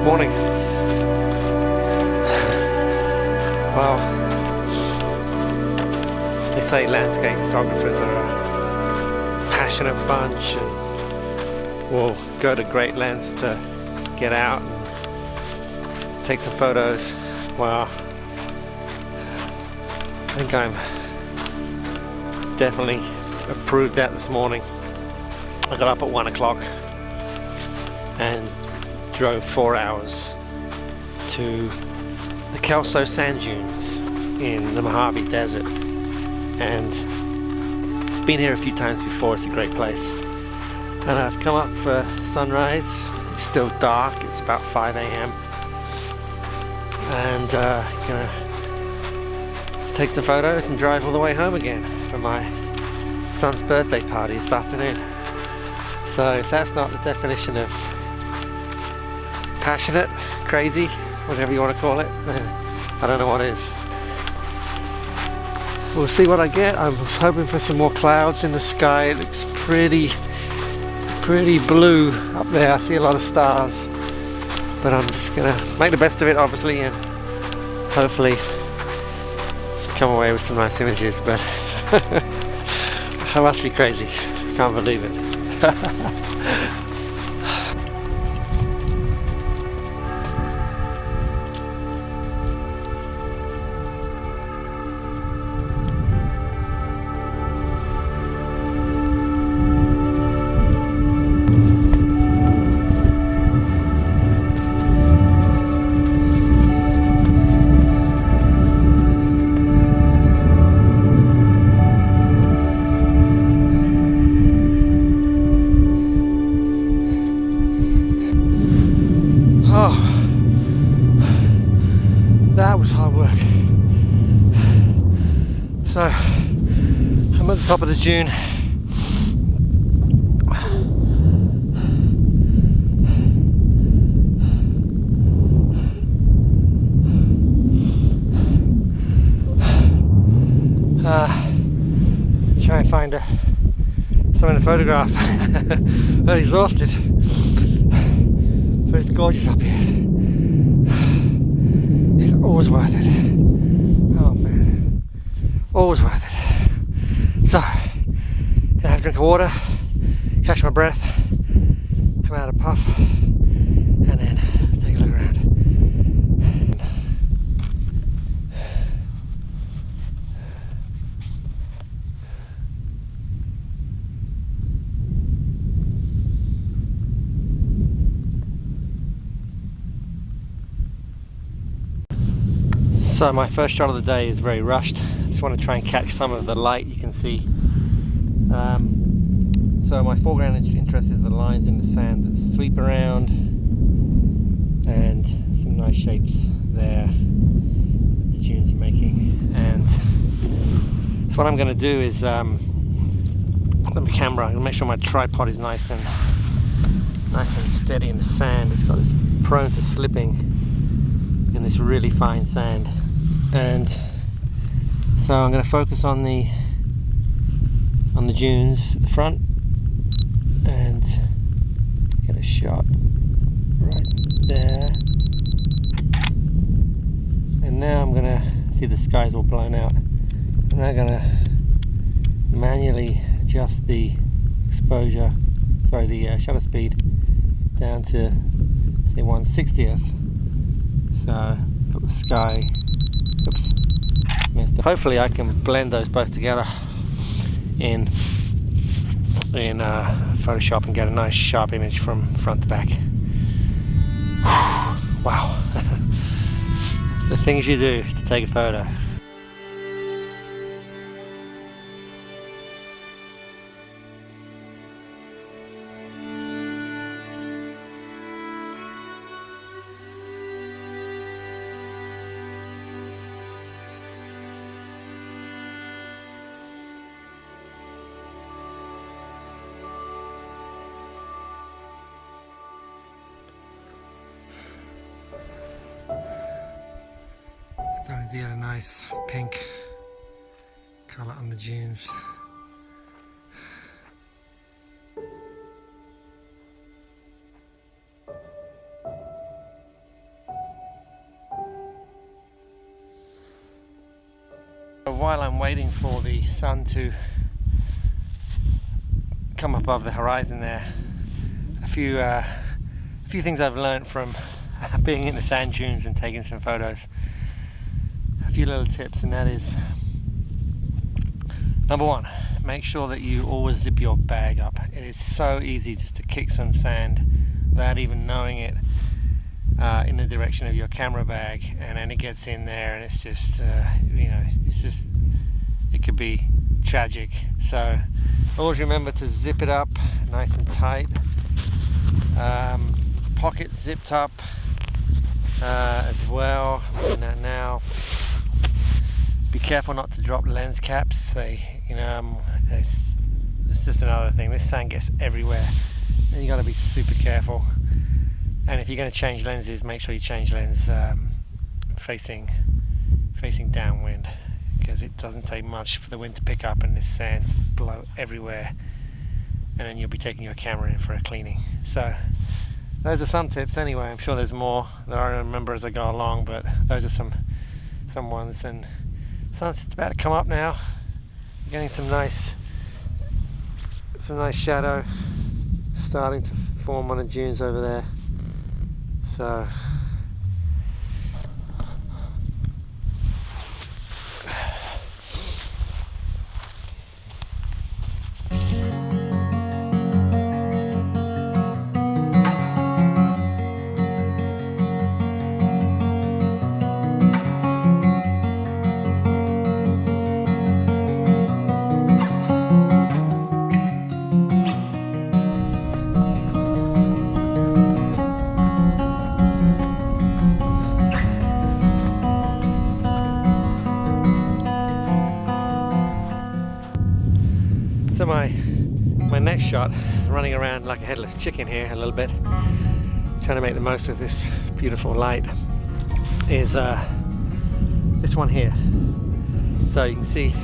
morning. Well, they say landscape photographers are a passionate bunch and will go to great lengths to get out and take some photos. Well, I think I'm definitely approved that this morning. I got up at 1 o'clock and drove 4 hours to the Kelso sand dunes in the Mojave Desert, and been here a few times before. It's a great place, and I've come up for sunrise. It's still dark, it's about 5 a.m. and gonna take some photos and drive all the way home again for my son's birthday party this afternoon. So if that's not the definition of passionate, crazy, whatever you want to call it, I don't know what is. We'll see what I get. I was hoping for some more clouds in the sky. It looks pretty blue up there. I see a lot of stars, but I'm just gonna make the best of it, obviously, and hopefully come away with some nice images. But I must be crazy. Can't believe it. Oh, that was hard work. So, I'm at the top of the dune. Try and find something to photograph. I'm exhausted. But it's gorgeous up here. It's always worth it. Oh man, always worth it. So, gonna have a drink of water, catch my breath, come out a puff, and then take a look around. So my first shot of the day is very rushed. Just want to try and catch some of the light you can see. So my foreground interest is the lines in the sand that sweep around, and some nice shapes there the dunes are making. And so what I'm going to do is the camera, I'm going to make sure my tripod is nice and steady in the sand. It's got this prone to slipping in this really fine sand, and so I'm going to focus on the dunes at the front and get a shot right there. And now I'm going to see the sky's all blown out. I'm now going to manually adjust the shutter speed down to say 1/60th. So it's got the sky. Oops, missed it. Hopefully I can blend those both together in Photoshop and get a nice sharp image from front to back. Wow. The things you do to take a photo. Starting to get a nice pink colour on the dunes. while I'm waiting for the sun to come above the horizon there, a few things I've learned from being in the sand dunes and taking some photos. A few little tips, and that is, number one, make sure that you always zip your bag up. It is so easy just to kick some sand without even knowing it in the direction of your camera bag, and then it gets in there and it's just it could be tragic. So always remember to zip it up nice and tight. Pockets zipped up as well. I'm doing that now. Be careful not to drop lens caps. It's just another thing. This sand gets everywhere, and you got to be super careful. And if you're going to change lenses, make sure you change lens facing downwind, because it doesn't take much for the wind to pick up and this sand to blow everywhere, and then you'll be taking your camera in for a cleaning. So those are some tips. Anyway, I'm sure there's more that I remember as I go along, but those are some ones. And sun's about to come up now. You're getting some nice shadow starting to form on the dunes over there. So my next shot, running around like a headless chicken here a little bit, trying to make the most of this beautiful light, is this one here. So you can see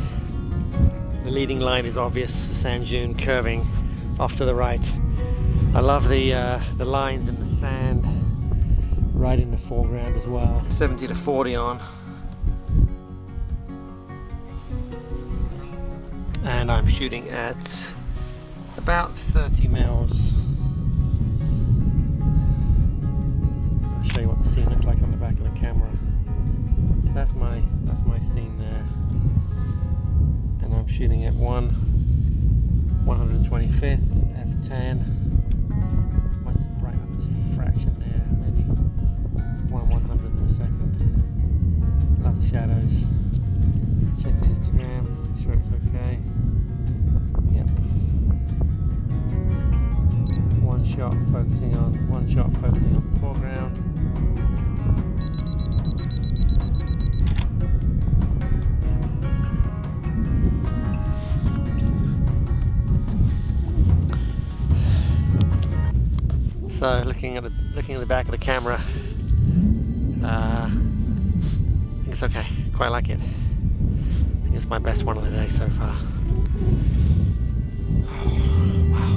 the leading line is obvious, the sand dune curving off to the right. I love the lines in the sand right in the foreground as well. 70 to 40 on. And I'm shooting at about 30 mils. I'll show you what the scene looks like on the back of the camera. So that's my scene there, and I'm shooting at 1/125th f10. Might just brighten up this fraction there, maybe 1/100th of a second. Love the shadows. Check the histogram, make sure it's okay. Yep. One shot focusing on the foreground. So looking at the back of the camera, I think it's okay. Quite like it. I think it's my best one of the day so far. Wow.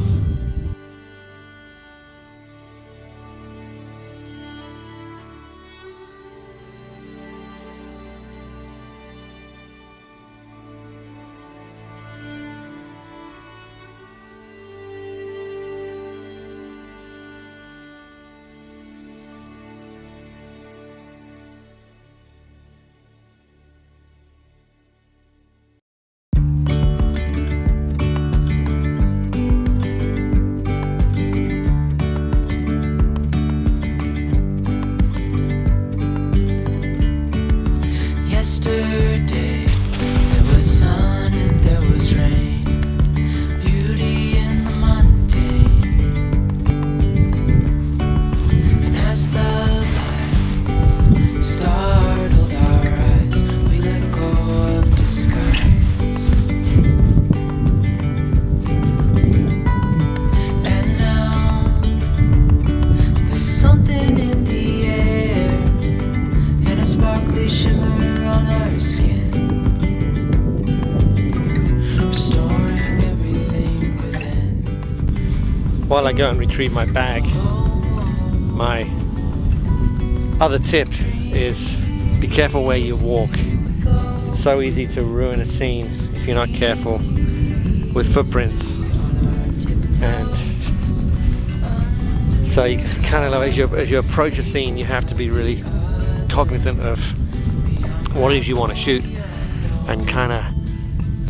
While I go and retrieve my bag, my other tip is be careful where you walk. it's so easy to ruin a scene if you're not careful with footprints. And so you kind of know, as you approach a scene, you have to be really cognizant of what it is you want to shoot, and kind of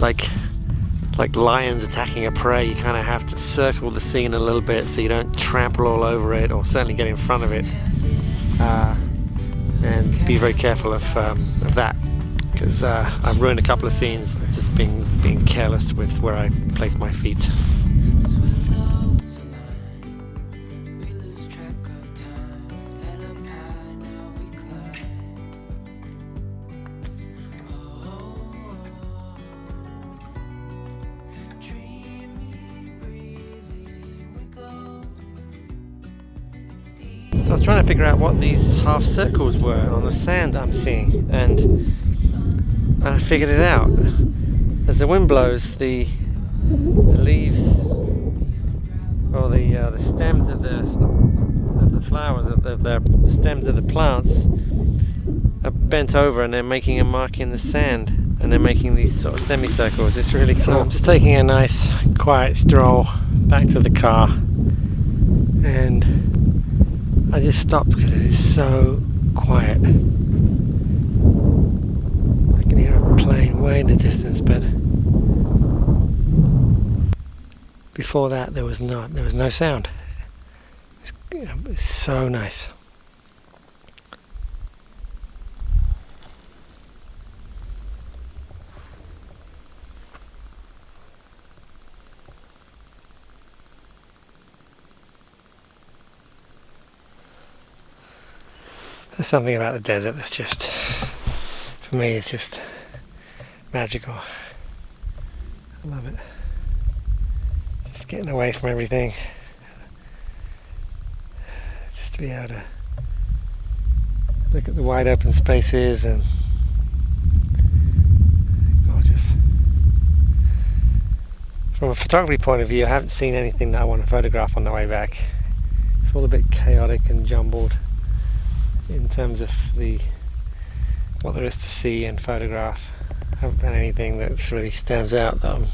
like lions attacking a prey, you kind of have to circle the scene a little bit so you don't trample all over it, or certainly get in front of it, and be very careful of that, because I've ruined a couple of scenes just being careless with where I place my feet. So I was trying to figure out what these half circles were on the sand I'm seeing, and I figured it out. As the wind blows, the leaves, or the stems of the flowers, of the stems of the plants, are bent over, and they're making a mark in the sand, and they're making these sort of semicircles. It's really cool. So I'm just taking a nice quiet stroll back to the car, and I just stopped because it is so quiet. I can hear a plane way in the distance, but before that there was no sound. It was so nice. There's something about the desert that's just, for me, it's just magical. I love it. Just getting away from everything. Just to be able to look at the wide open spaces, and gorgeous. From a photography point of view, I haven't seen anything that I want to photograph on the way back. It's all a bit chaotic and jumbled in terms of what there is to see and photograph. I haven't found anything that really stands out though.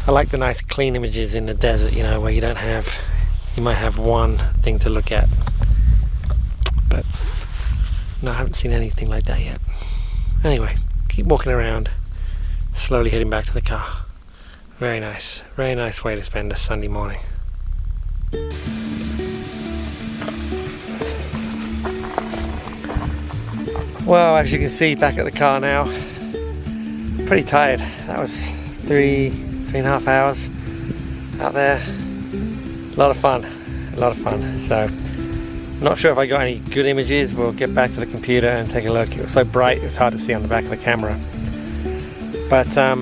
I like the nice clean images in the desert, you know, where you might have one thing to look at, but no, I haven't seen anything like that yet. Anyway, keep walking around, slowly heading back to the car. Very nice way to spend a Sunday morning. Well, as you can see, back at the car now. Pretty tired. That was 3.5 hours out there. A lot of fun. So, I'm not sure if I got any good images. We'll get back to the computer and take a look. It was so bright, it was hard to see on the back of the camera. But a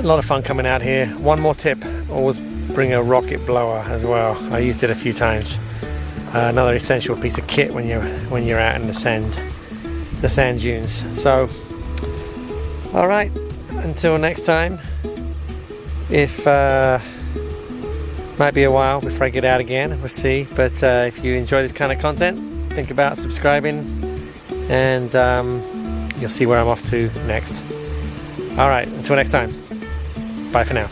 lot of fun coming out here. One more tip: always bring a rocket blower as well. I used it a few times. Another essential piece of kit when you're out in the sand dunes. So, all right, until next time. If might be a while before I get out again, we'll see. But if you enjoy this kind of content, think about subscribing, and you'll see where I'm off to next. All right, until next time. Bye for now.